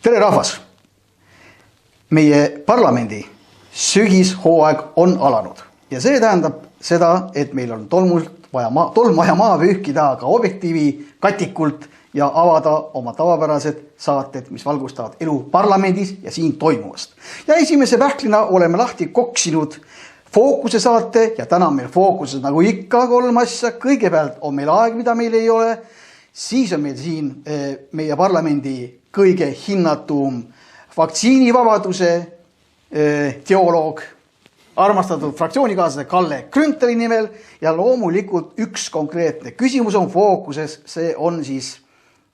Tere rahvas! Meie parlamendi sügishooaeg on alanud ja see tähendab seda, et meil on tolmult vaja maha pühkida ka objektiivi katikult ja avada oma tavapärased saated, mis valgustavad elu parlamendis ja siin toimuvast. Ja esimese pähklina oleme lahti koksinud Fookuse saate ja täna on meil fookuses nagu ikka 3 asja. Kõigepealt on meil aeg, mida meil ei ole. Siis on meil siin meie parlamendi kõige hinnatum vaktsiinivabaduse teoloog, armastatud fraktsioonikaaslane Kalle Grünthali nimel ja loomulikult üks konkreetne küsimus on fookuses. See on siis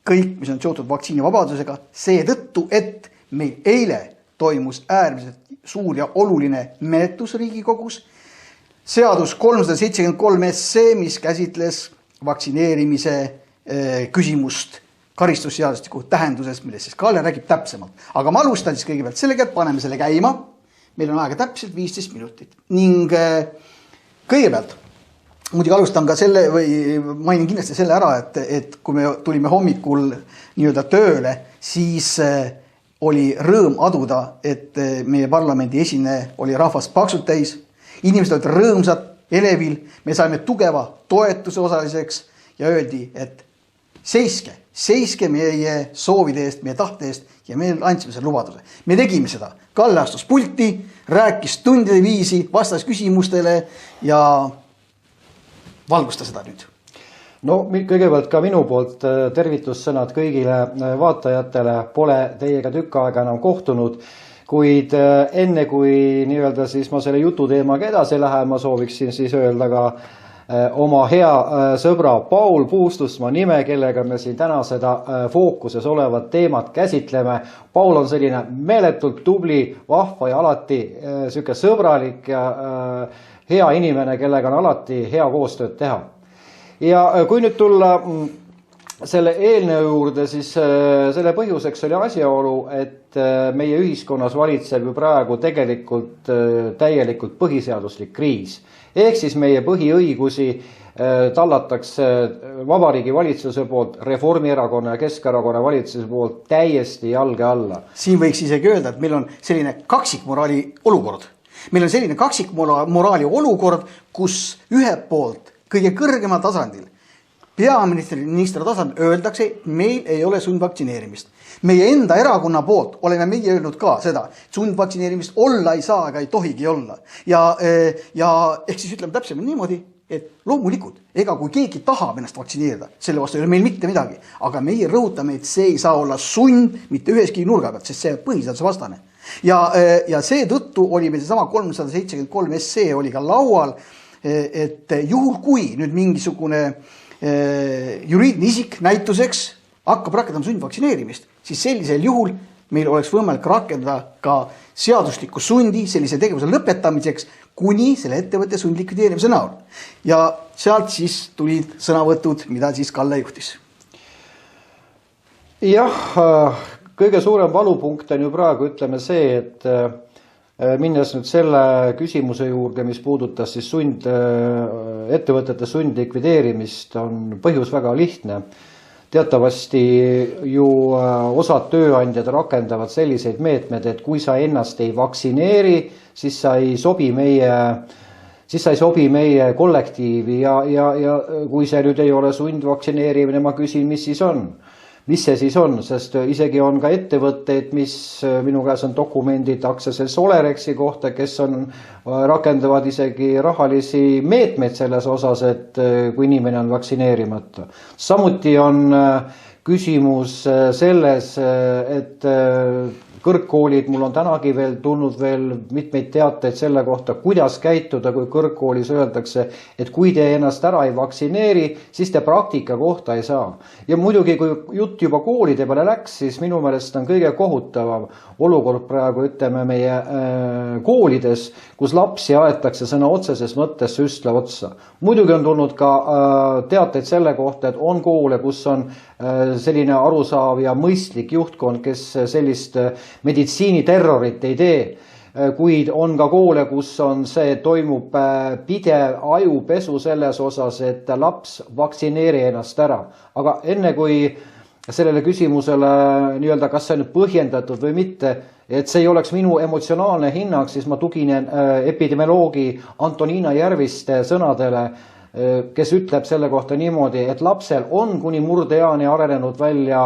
kõik, mis on seotud vaktsiinivabadusega, seetõttu, et meil eile toimus äärmiselt suur ja oluline menetlus Riigikogus. Seadus 373 SC, mis käsitles vaktsineerimise küsimust karistusseadustiku tähenduses, millest siis Kalle räägib täpsemalt. Aga ma alustan siis kõigepealt sellega, et paneme selle käima. Meil on aega täpselt 15 minutit. Ning kõigepealt muidugi alustan ka selle või mainin kindlasti selle ära, et kui me tulime hommikul nii-öelda tööle, siis oli rõõm aduda, et meie parlamendi esineja oli rahvast paksult täis. Inimesed olid rõõmsad, elevil. Me saime tugeva toetuse osaliseks ja öeldi, et seiske meie soovide eest, meie tahte eest ja me andsime selle lubaduse. Me tegime seda. Kalle astus pulti, rääkis tundide viisi, vastas küsimustele ja valgusta seda nüüd. No kõigepealt ka minu poolt tervitussõnad kõigile vaatajatele, pole teiega tükk aega enam kohtunud, kuid enne kui nii-öelda siis ma selle jututeemaga edasi lähen, ma sooviksin siis öelda ka oma hea sõbra Paul Puustusmaa nime, kellega me siin täna seda fookuses olevat teemat käsitleme. Paul on selline meeletult tubli, vahva ja alati siuke sõbralik ja hea inimene, kellega on alati hea koostööd teha. Ja kui nüüd tulla selle eelnõu juurde, siis selle põhjuseks oli asjaolu, et meie ühiskonnas valitseb ju praegu tegelikult täielikult põhiseaduslik kriis. Ehk siis meie põhiõigusi tallatakse Vabariigi valitsuse poolt, Reformierakonna ja Keskerakonna valitsuse poolt täiesti jalge alla. Siin võiks isegi öelda, et meil on selline kaksikmoraali olukord. Meil on selline kaksikmoraali olukord, kus ühelt poolt kõige kõrgemal tasandil, peaministri tasandil öeldakse, et meil ei ole sundvaktsineerimist. Meie enda erakonna poolt oleme meie öelnud ka seda, et sundvaktsineerimist olla ei saa, ega ei tohigi olla. Ja ehk siis ütleme täpsemalt niimoodi, et loomulikult, ega kui keegi tahab ennast vaktsineerida, selle vastu ei ole meil mitte midagi. Aga meie rõhutame, et see ei saa olla sund mitte üheski nurga pealt, sest see on põhiseaduse vastane. Ja seetõttu oli meil seesama 373 SC oli ka laual, et juhul kui nüüd mingisugune juriidiline isik näituseks hakkab rakendama sundvaktsineerimist, siis sellisel juhul meil oleks võimalik rakendada ka seaduslikku sundi sellise tegevuse lõpetamiseks kuni selle ettevõtte sundlikvideerimise näol. Ja sealt siis tulid sõnavõtud, mida siis Kalle juhtis. Jah, kõige suurem valupunkt on ju praegu ütleme see, et minnes nüüd selle küsimuse juurde, mis puudutas siis ettevõtete sundlikvideerimist, on põhjus väga lihtne. Teatavasti ju osad tööandjad rakendavad selliseid meetmed, et kui sa ennast ei vaktsineeri, siis sa ei sobi meie kollektiivi ja kui see nüüd ei ole sundvaktsineerimine, ma küsin, mis siis on? Mis see siis on, sest isegi on ka ettevõtteid, mis minu käes on dokumendid aktsiaselts Olerexi kohta, kes rakendavad isegi rahalisi meetmeid selles osas, et kui inimene on vaktsineerimata. Samuti on küsimus selles, et kõrgkoolid, mul on tänagi veel tulnud mitmeid teateid selle kohta, kuidas käituda, kui kõrgkoolis öeldakse, et kui te ennast ära ei vaktsineeri, siis te praktika kohta ei saa. Ja muidugi, kui jutt juba koolide peale läks, siis minu meelest on kõige kohutavam olukord praegu ütleme meie koolides, kus lapsi aetakse sõna otseses mõttes süstla otsa. Muidugi on tulnud ka teateid selle kohta, et on koole, kus on selline arusaav ja mõistlik juhtkond, kes sellist meditsiiniterrorit ei tee, kuid on ka koole, kus on see toimub pidev ajupesu selles osas, et laps vaktsineeri ennast ära. Aga enne kui sellele küsimusele nii-öelda, kas see on põhjendatud või mitte, et see ei oleks minu emotsionaalne hinnang, siis ma tuginen epidemioloogi Antoniina Järviste sõnadele, kes ütleb selle kohta niimoodi, et lapsel on kuni murdeeani arenenud välja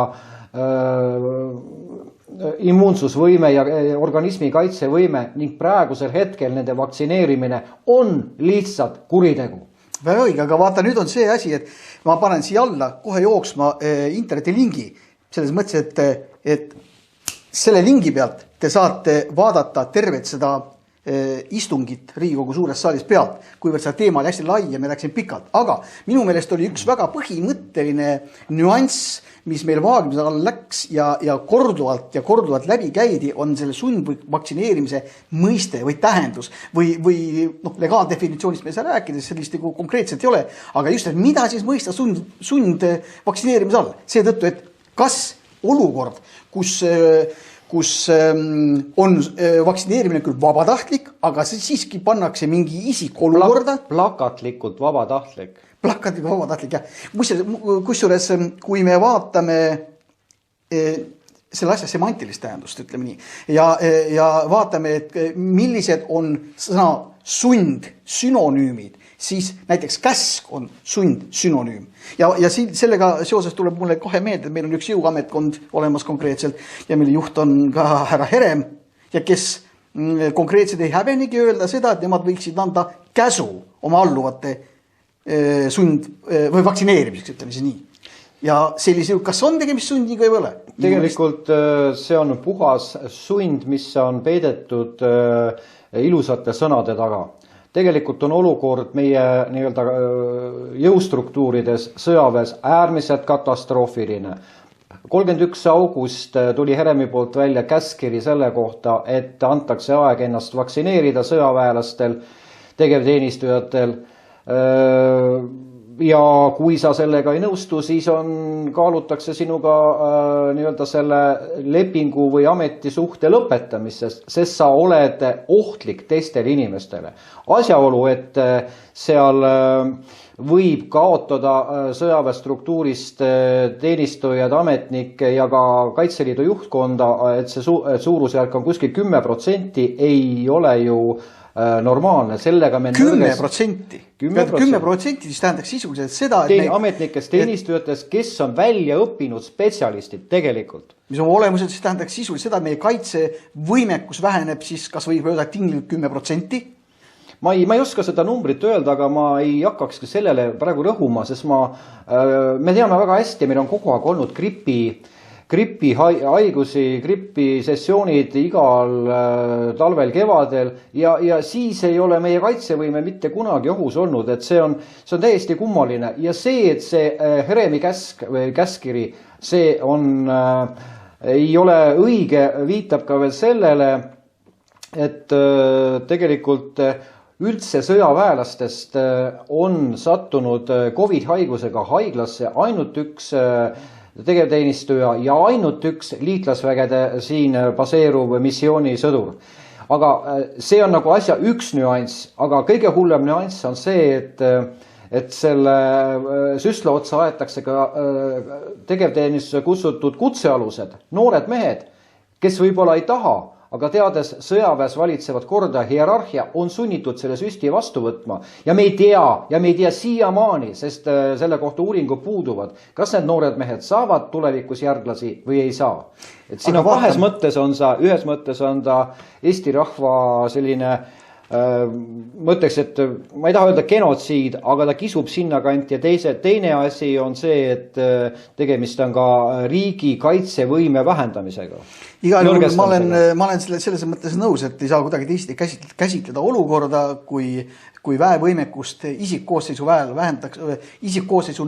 immuunsusvõime ja organismi kaitsevõime ning praegusel hetkel nende vaktsineerimine on lihtsalt kuritegu. Väga õige, aga vaata, nüüd on see asi, et ma panen siia alla kohe jooksma internetilingi, selles mõttes, et selle lingi pealt te saate vaadata tervet seda istungit Riigikogu suures saalis pealt, kuivõrd see teema oli hästi lai ja me rääkisime pikalt, aga minu meelest oli üks väga põhimõtteline nüanss, mis meil vaagmise all läks ja korduvalt läbi käidi, on selle sundvaktsineerimise mõiste või tähendus või legaaldefinitsioonist me ei saa rääkida, sellist nagu konkreetselt ei ole, aga just, et mida siis mõista sundvaktsineerimise all, seetõttu, et kas olukord, kus on vaktsineerimine küll vabatahtlik, aga see siiski pannakse mingi isik olukorda. Plakatlikult vabatahtlik. Plakatlikult vabatahtlik, jah. Kusjuures, kui me vaatame selle asja semantilist tähendust, ütleme nii, ja vaatame, et millised on sõna sund sünonüümid, siis näiteks käsk on sund sünonüüm. Ja sellega seoses tuleb mulle kohe meelde, et meil on üks jõuametkond olemas konkreetselt ja mille juht on ka härra Herem ja kes konkreetselt ei häbenegi öelda seda, et nemad võiksid anda käsu oma alluvate sund või vaktsineerimiseks, ütleme siis nii. Ja sellise, kas on tegemist sundiga või ole? Tegelikult see on puhas sund, mis on peidetud ilusate sõnade taga. Tegelikult on olukord meie nii-öelda jõustruktuurides sõjaväes äärmiselt katastroofiline. 31. august tuli Heremi poolt välja käskiri selle kohta, et antakse aeg ennast vaktsineerida sõjaväelastel, tegevteenistujatel. Ja kui sa sellega ei nõustu, siis kaalutakse sinuga nii-öelda selle lepingu või ametisuhte lõpetamisest, sest sa oled ohtlik teistele inimestele. Asjaolu, et seal võib kaotada sõjaväestruktuurist teenistujad, ametnikke ja ka Kaitseliidu juhtkonda, et see suurusjärk on kuskil 10%, ei ole ju normaalne, sellega me 10%. 10% siis tähendaks sisuliselt seda, et ametnikest, teenistujatest, kes on välja õppinud spetsialistid tegelikult. Mis on olemuselt siis tähendaks sisuliselt seda, et meie kaitsevõimekus väheneb siis, kas võib öelda tinglikult 10%? Ma ei oska seda numbrit öelda, aga ma ei hakkakski sellele praegu rõhuma, sest me teame väga hästi, meil on kogu aeg olnud gripihaigusi, gripisessioonid igal talvel, kevadel ja siis ei ole meie kaitsevõime mitte kunagi ohus olnud, et see on täiesti kummaline ja see, et see Heremi käskiri, see ei ole õige, viitab ka veel sellele, et tegelikult üldse sõjaväelastest on sattunud COVID-haigusega haiglasse ainult üks tegevteenistuja ja ainult üks liitlasvägede siin baseeruv missioonisõdur. Aga see on nagu asja üks nüanss, aga kõige hullem nüanss on see, et selle süstla otsa aetakse ka tegevteenistuse kutsutud kutsealused, noored mehed, kes võib-olla ei taha, aga teades sõjaväes valitsevat korda hierarhia on sunnitud selle süsti vastu võtma ja me ei tea siiamaani, sest selle kohta uuringud puuduvad, kas need noored mehed saavad tulevikus järglasi või ei saa. Et siin on ühes mõttes on ta Eesti rahva selline mõtleks, et ma ei taha öelda genotsiid, aga ta kisub sinna kanti ja teine asi on see, et tegemist on ka riigi kaitsevõime vähendamisega. Igal juhul ma olen selles mõttes nõus, et ei saa kuidagi teisiti käsitleda olukorda, kui väevõimekust isikkoosseisu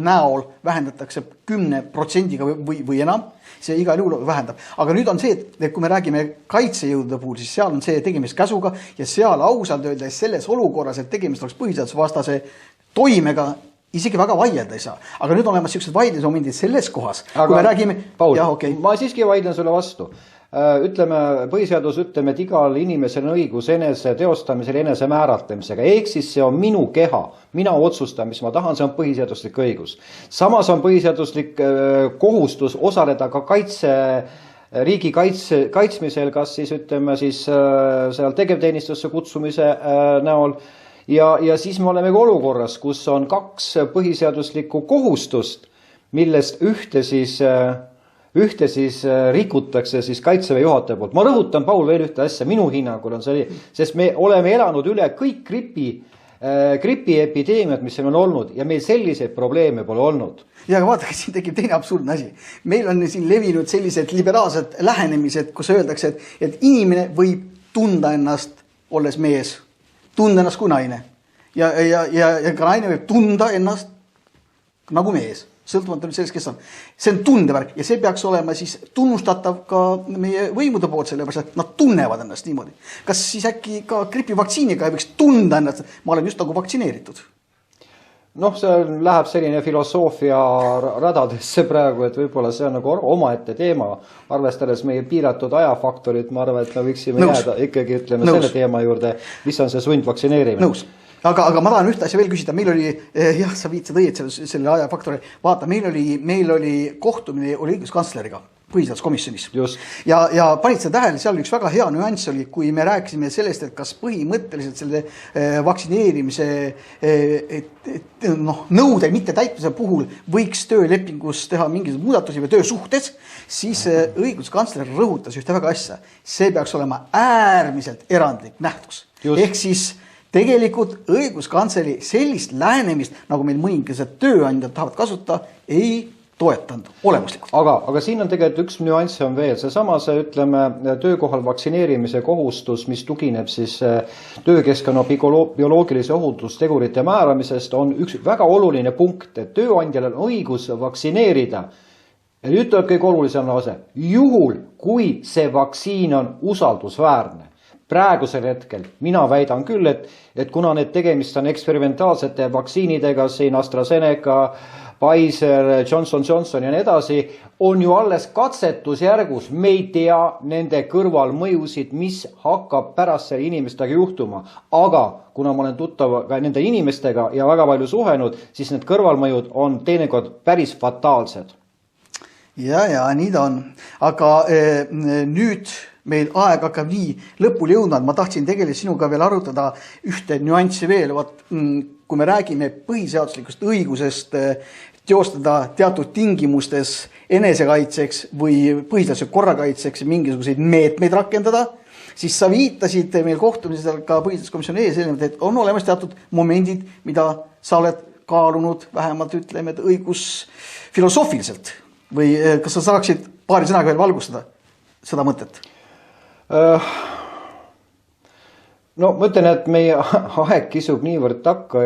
näol vähendatakse 10% või enam, see igal juhul vähendab. Aga nüüd on see, et kui me räägime kaitsejõudude puhul, siis seal on see tegemist käsuga ja seal ausalt öeldes selles olukorras, et tegemist oleks põhiseadusvastase toimega, isegi väga vaielda ei saa. Aga nüüd on olemas sellised vaidlusmomendid selles kohas, kui me räägime... Paul, ma siiski vaidlen sulle vastu. ütleme, põhiseadus ütleme, et igal inimesel on õigus enese teostamisel, enese määratlemisega. Ehk siis see on minu keha. Mina otsustan, mis ma tahan, see on põhiseaduslik õigus. Samas on põhiseaduslik kohustus osaleda ka riigi kaitsmisel, kas siis ütleme siis seal tegevteenistusse kutsumise näol. Ja siis me oleme ka olukorras, kus on 2 põhiseaduslikku kohustust, millest ühte siis rikutakse siis Kaitseväe juhataja poolt. Ma rõhutan, Paul, veel ühte asja, minu hinnangul on see, sest me oleme elanud üle kõik gripiepideemiad, mis on olnud ja meil selliseid probleeme pole olnud. Ja aga vaadake, siin tekib teine absurdne asi. Meil on siin levinud sellised liberaalsed lähenemised, kus öeldakse, et inimene võib tunda ennast, olles mees, tunda ennast kui naine. Ja ka naine võib tunda ennast nagu mees. Sõltumata sellest, kes on. See on tundevärk ja see peaks olema siis tunnustatav ka meie võimude poolt, sellepärast, et nad tunnevad ennast niimoodi. Kas siis äkki ka gripivaktsiiniga ei võiks tunda ennast, ma olen just nagu vaktsineeritud? Noh, see läheb selline filosoofia radadesse praegu, et võib-olla see on nagu omaette teema, arvestades meie piiratud ajafaktorit, ma arvan, et me võiksime jääda ikkagi ütleme selle teema juurde, mis on see sundvaktsineerimine. Nõus. Aga ma tahan ühte asja veel küsida, meil oli, jah, sa viitsid õied selle ajafaktori, vaata, meil oli kohtumine õiguskantsleriga põhiseaduskomisjonis. Ja panid seda tähele, seal üks väga hea nüanss oli, kui me rääkisime sellest, et kas põhimõtteliselt selle vaktsineerimise nõude mitte täitmise puhul võiks töölepingus teha mingisuguseid muudatusi või töösuhtes, siis õiguskantsler rõhutas ühte väga asja. See peaks olema äärmiselt erandlik nähtus. Ehk siis tegelikult õiguskantsleri sellist lähenemist, nagu meil mõningased tööandjad tahavad kasutada, ei toetanud olemuslikult. Aga siin on tegelikult üks nüanss on veel. Seesama see, ütleme, töökohal vaktsineerimise kohustus, mis tugineb siis töökeskkonna bioloogilise ohutustegurite määramisest, on üks väga oluline punkt, et tööandjal on õigus vaktsineerida. Ja nüüd tuleb kõige olulisem lause. Juhul, kui see vaktsiin on usaldusväärne. Praegusel hetkel mina väidan küll, et kuna need tegemist on eksperimentaalsete vaktsiinidega, siin AstraZeneca, Pfizer, Johnson ja nii edasi, on ju alles katsetusjärgus. Me ei tea nende kõrvalmõjusid, mis hakkab pärast selle inimestega juhtuma. Aga kuna ma olen tuttav ka nende inimestega ja väga palju suhenud, siis need kõrvalmõjud on teinekord päris fataalsed. Ja nii ta on. Aga nüüd meil aeg hakkab nii lõpule jõudnud. Ma tahtsin tegelikult sinuga veel arutada ühte nüanssi veel. Kui me räägime põhiseaduslikust õigusest teostada teatud tingimustes enesekaitseks või põhiseadusliku korrakaitseks mingisuguseid meetmeid rakendada, siis sa viitasid meil kohtumisel ka põhiseaduskomisjoni ees, et on olemas teatud momendid, mida sa oled kaalunud vähemalt ütleme, et õigusfilosoofiliselt. Või kas sa saaksid paari sõnaga veel valgustada seda mõtet? No ma ütlen, et meie aeg kisub niivõrd takka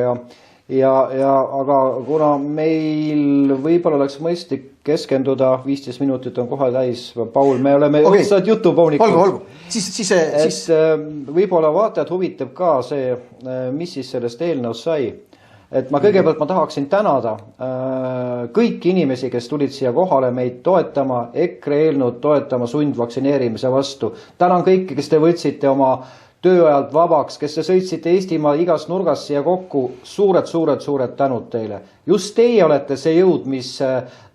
aga kuna meil võib-olla oleks mõistlik keskenduda, 15 minutit on kohe täis, Paul, me oleme otsad jutupoonikul. Olgu. Siis võib-olla vaatajad huvitab ka see, mis siis sellest eelnõust sai. Et ma kõigepealt tahaksin tänada kõiki inimesi, kes tulid siia kohale meid toetama, EKRE eelnõud toetama sundvaktsineerimise vastu. Tänan kõiki, kes te võtsite oma tööajalt vabaks, kes te sõitsite Eestimaa igast nurgast siia kokku. Suured tänud teile. Just teie olete see jõud, mis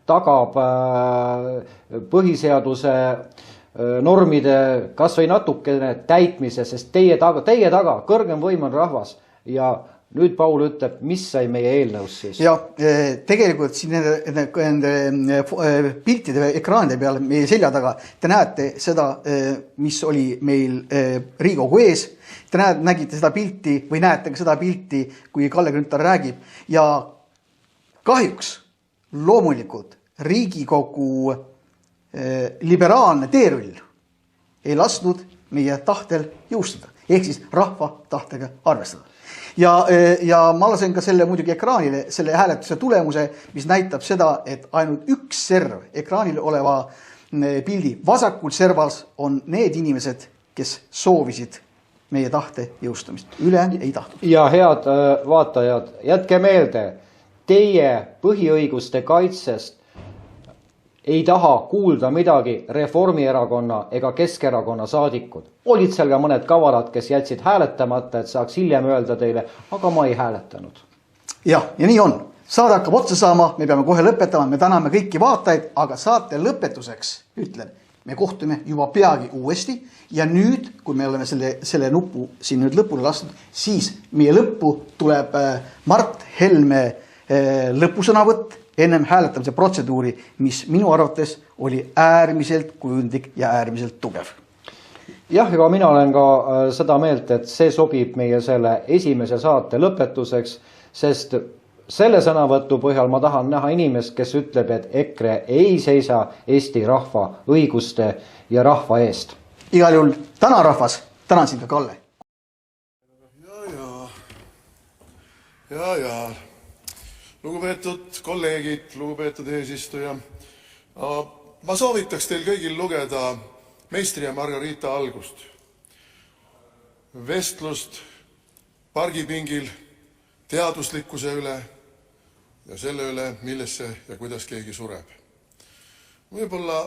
tagab põhiseaduse normide kas või natukene täitmise, sest teie taga kõrgem võim on rahvas ja nüüd Paul ütleb, mis sai meie eelnõus siis? Ja tegelikult siin nende piltide ekraanide peal meie selja taga te näete seda, mis oli meil Riigikogu ees. Te nägite seda pilti või näete ka seda pilti, kui Kalle Grünthal räägib. Ja kahjuks loomulikult Riigikogu liberaalne teerull ei lasknud meie tahtel jõustada. Ehk siis rahva tahtega arvestada. Ja ma lasen ka selle muidugi ekraanile, selle hääletuse tulemuse, mis näitab seda, et ainult üks serv ekraanil oleva pildi vasakul servas on need inimesed, kes soovisid meie tahte jõustamist. Ülejäänud ei tahtnud. Ja head vaatajad, jätke meelde, teie põhiõiguste kaitsest ei taha kuulda midagi Reformierakonna ega Keskerakonna saadikud. Olid seal ka mõned kavalad, kes jätsid hääletamata, et saaks hiljem öelda teile, aga ma ei hääletanud. Jah, ja nii on. Saade hakkab otsa saama, me peame kohe lõpetama, me täname kõiki vaatajaid, aga saate lõpetuseks ütlen, me kohtume juba peagi uuesti ja nüüd, kui me oleme selle nupu siin nüüd lõpule lastud, siis meie lõppu tuleb Mart Helme lõpusõnavõtt ennem hääletamise protseduuri, mis minu arvates oli äärmiselt kujundlik ja äärmiselt tugev. Jah, aga mina olen ka seda meelt, et see sobib meie selle esimese saate lõpetuseks, sest selle sõnavõtu põhjal ma tahan näha inimest, kes ütleb, et EKRE ei seisa Eesti rahva õiguste ja rahva eest. Igal juhul täna rahvas, tänan sind ka Kalle. Ja. Lugupeetud kolleegid, lugupeetud eesistuja. Ma soovitaks teil kõigil lugeda Meistri ja Margarita algust. Vestlust pargipingil teaduslikkuse üle ja selle üle, millesse ja kuidas keegi sureb. Võib-olla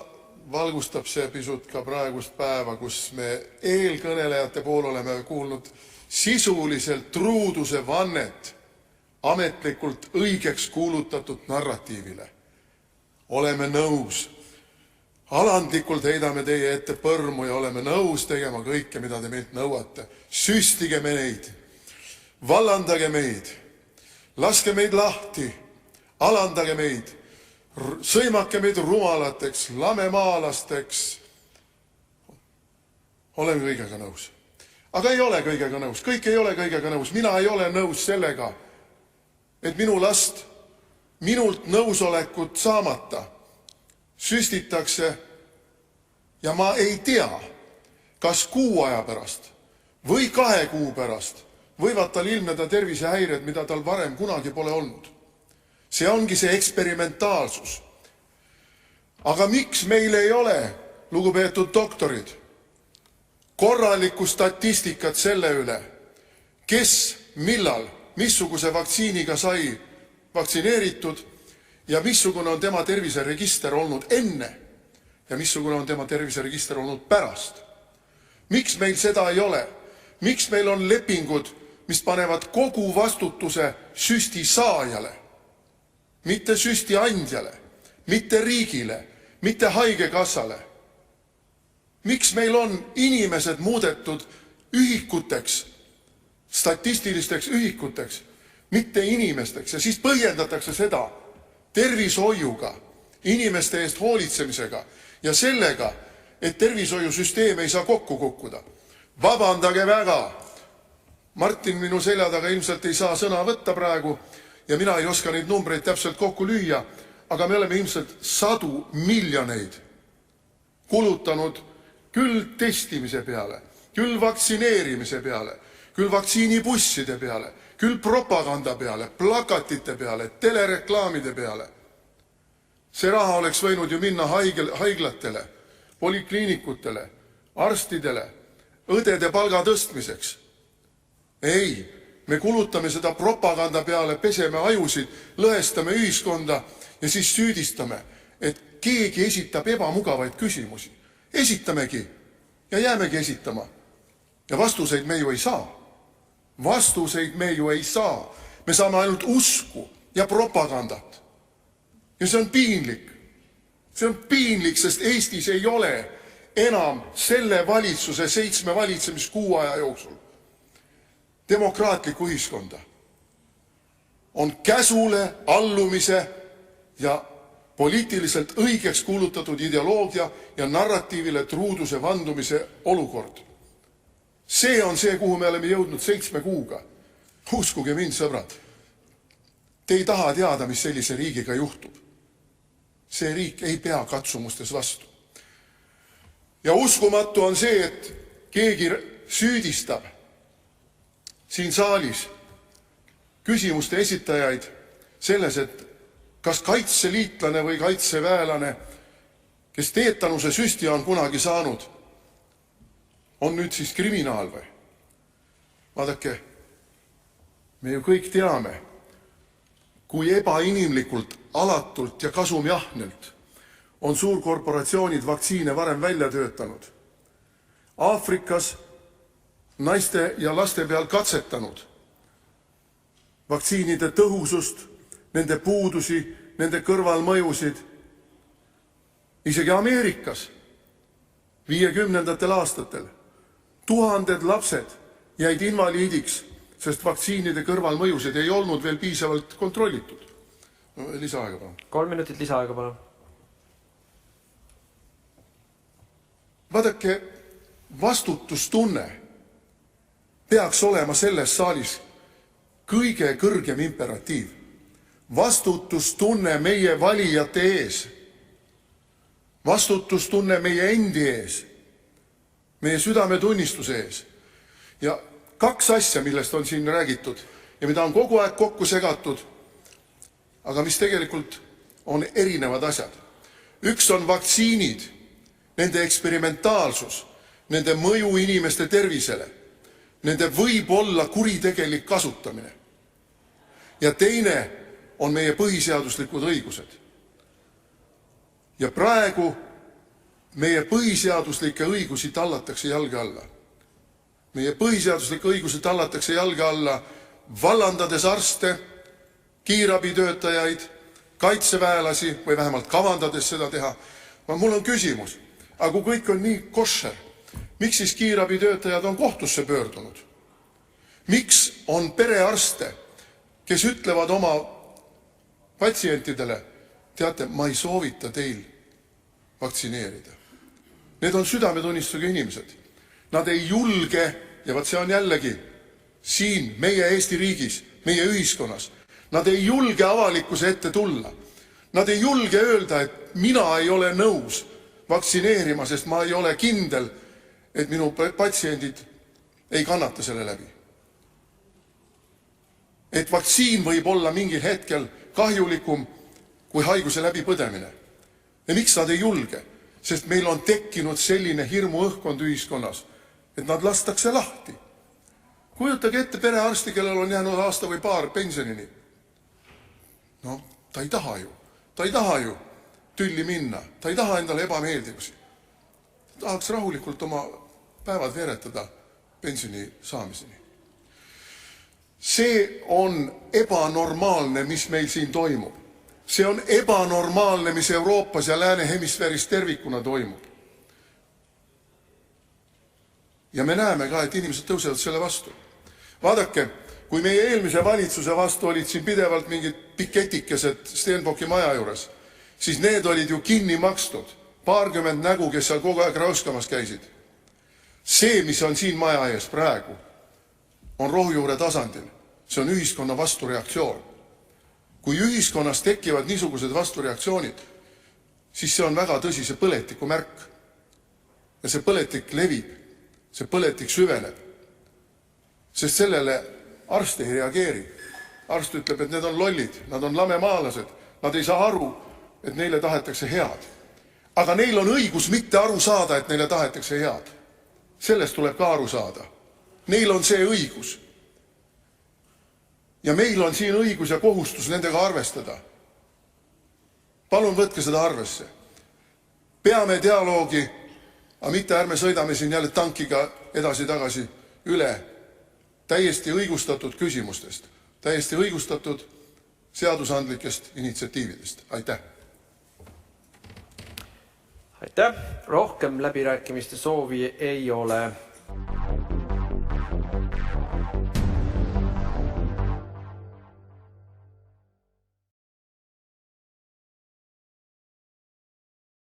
valgustab see pisut ka praegust päeva, kus me eelkõnelejate pool oleme kuulnud sisuliselt truuduse vannet ametlikult õigeks kuulutatud narratiivile. Oleme nõus. Alandlikult heidame teie ette põrmu ja oleme nõus tegema kõike, mida te meilt nõuate. Süstige me neid. Vallandage meid. Laske meid lahti. Alandage meid. Sõimake meid rumalateks, lamemaalasteks. Oleme kõigega nõus. Aga ei ole kõigega nõus. Kõik ei ole kõigega nõus. Mina ei ole nõus sellega, et minu last minult nõusolekut saamata süstitakse ja ma ei tea, kas 6 aja pärast või 2 kuu pärast võivad tal ilmneda tervisehäired, mida tal varem kunagi pole olnud. See ongi see eksperimentaalsus. Aga miks meil ei ole, lugupeetud doktorid, korralikku statistikat selle üle, kes, millal, missuguse vaktsiiniga sai vaktsineeritud ja missugune on tema terviseregister olnud enne ja missugune on tema terviseregister olnud pärast. Miks meil seda ei ole? Miks meil on lepingud, mis panevad kogu vastutuse süsti saajale, mitte süsti andjale, mitte riigile, mitte haigekassale? Miks meil on inimesed muudetud ühikuteks, statistilisteks ühikuteks, mitte inimesteks ja siis põhjendatakse seda tervishoiuga, inimeste eest hoolitsemisega ja sellega, et tervishoiusüsteem ei saa kokku kukkuda. Vabandage väga. Martin minu selja taga ilmselt ei saa sõna võtta praegu ja mina ei oska neid numbreid täpselt kokku lüüa, aga me oleme ilmselt 100 miljoneid kulutanud küll testimise peale, küll vaktsineerimise peale, küll vaktsiinibusside peale, küll propaganda peale, plakatite peale, telereklaamide peale. See raha oleks võinud ju minna haiglatele, polikliinikutele, arstidele, õdede palga tõstmiseks. Ei, me kulutame seda propaganda peale, peseme ajusid, lõhestame ühiskonda ja siis süüdistame, et keegi esitab ebamugavaid küsimusi. Esitamegi ja jäämegi esitama. Ja vastuseid me ju ei saa. Vastuseid me ju ei saa. Me saame ainult usku ja propagandat. Ja see on piinlik. See on piinlik, sest Eestis ei ole enam selle valitsuse 7 valitsemiskuu aja jooksul demokraatlikku ühiskonda. On käsule allumise ja poliitiliselt õigeks kuulutatud ideoloogia ja narratiivile truuduse vandumise olukord. See on see, kuhu me oleme jõudnud 7 kuuga. Uskuge mind, sõbrad. Te ei taha teada, mis sellise riigiga juhtub. See riik ei pea katsumustes vastu. Ja uskumatu on see, et keegi süüdistab siin saalis küsimuste esitajaid selles, et kas kaitseliitlane või kaitseväelane, kes teetanuse süsti on kunagi saanud, on nüüd siis kriminaal või? Vaadake, me ju kõik teame, kui ebainimlikult, alatult ja kasumjahnelt on suurkorporatsioonid vaktsiine varem välja töötanud, Aafrikas naiste ja laste peal katsetanud vaktsiinide tõhusust, nende puudusi, nende kõrvalmõjusid. Isegi Ameerikas 50. aastatel tuhanded lapsed jäid invaliidiks, sest vaktsiinide kõrvalmõjusid ei olnud veel piisavalt kontrollitud. Lisaaega palun. 3 minutit lisaaega palun. Vaadake, vastutustunne peaks olema selles saalis kõige kõrgem imperatiiv. Vastutustunne meie valijate ees. Vastutustunne meie endi ees. Meie südametunnistuse ees. Ja 2 asja, millest on siin räägitud ja mida on kogu aeg kokku segatud, aga mis tegelikult on erinevad asjad. Üks on vaktsiinid, nende eksperimentaalsus, nende mõju inimeste tervisele, nende võib olla kuritegelik kasutamine. Ja teine on meie põhiseaduslikud õigused. Ja praegu meie põhiseaduslikke õigusi tallatakse jalge alla. Meie põhiseaduslikke õigusi tallatakse jalge alla, vallandades arste, kiirabitöötajaid, kaitseväelasi või vähemalt kavandades seda teha. Mul on küsimus, aga kui kõik on nii koššer, miks siis kiirabitöötajad on kohtusse pöördunud? Miks on perearste, kes ütlevad oma patsientidele, teate, ma ei soovita teil vaktsineerida. Need on südametunnistusega inimesed. Nad ei julge, ja vaat see on jällegi siin meie Eesti riigis, meie ühiskonnas, nad ei julge avalikkuse ette tulla. Nad ei julge öelda, et mina ei ole nõus vaktsineerima, sest ma ei ole kindel, et minu patsiendid ei kannata selle läbi. Et vaktsiin võib olla mingil hetkel kahjulikum kui haiguse läbipõdemine. Ja miks nad ei julge? Sest meil on tekkinud selline hirmu õhkkond ühiskonnas, et nad lastakse lahti. Kujutage ette perearsti, kellel on jäänud aasta või paar pensionini. No, ta ei taha ju. Ta ei taha ju tülli minna. Ta ei taha endale ebameeldivusi. Ta tahaks rahulikult oma päevad veeretada pensioni saamiseni. See on ebanormaalne, mis meil siin toimub. See on ebanormaalne, mis Euroopas ja lääne hemisfääris tervikuna toimub. Ja me näeme ka, et inimesed tõusevad selle vastu. Vaadake, kui meie eelmise valitsuse vastu olid siin pidevalt mingid piketikesed Stenbocki maja juures, siis need olid ju kinni makstud. Paarkümmend nägu, kes seal kogu aeg rauskamas käisid. See, mis on siin maja ees praegu, on rohujuure tasandil. See on ühiskonna vastureaktsioon. Kui ühiskonnas tekivad niisugused vastureaktsioonid, siis see on väga tõsise põletiku märk. Ja see põletik levib, see põletik süveneb. Sest sellele arst ei reageeri. Arst ütleb, et need on lollid, nad on lamemaalased, nad ei saa aru, et neile tahetakse head. Aga neil on õigus mitte aru saada, et neile tahetakse head. Sellest tuleb ka aru saada. Neil on see õigus. Ja meil on siin õigus ja kohustus nendega arvestada. Palun võtke seda arvesse. Peame dialoogi, aga mitte ärme sõidame siin jälle tankiga edasi-tagasi üle täiesti õigustatud küsimustest, täiesti õigustatud seadusandlikest initsiatiividest. Aitäh! Aitäh! Rohkem läbirääkimiste soovi ei ole.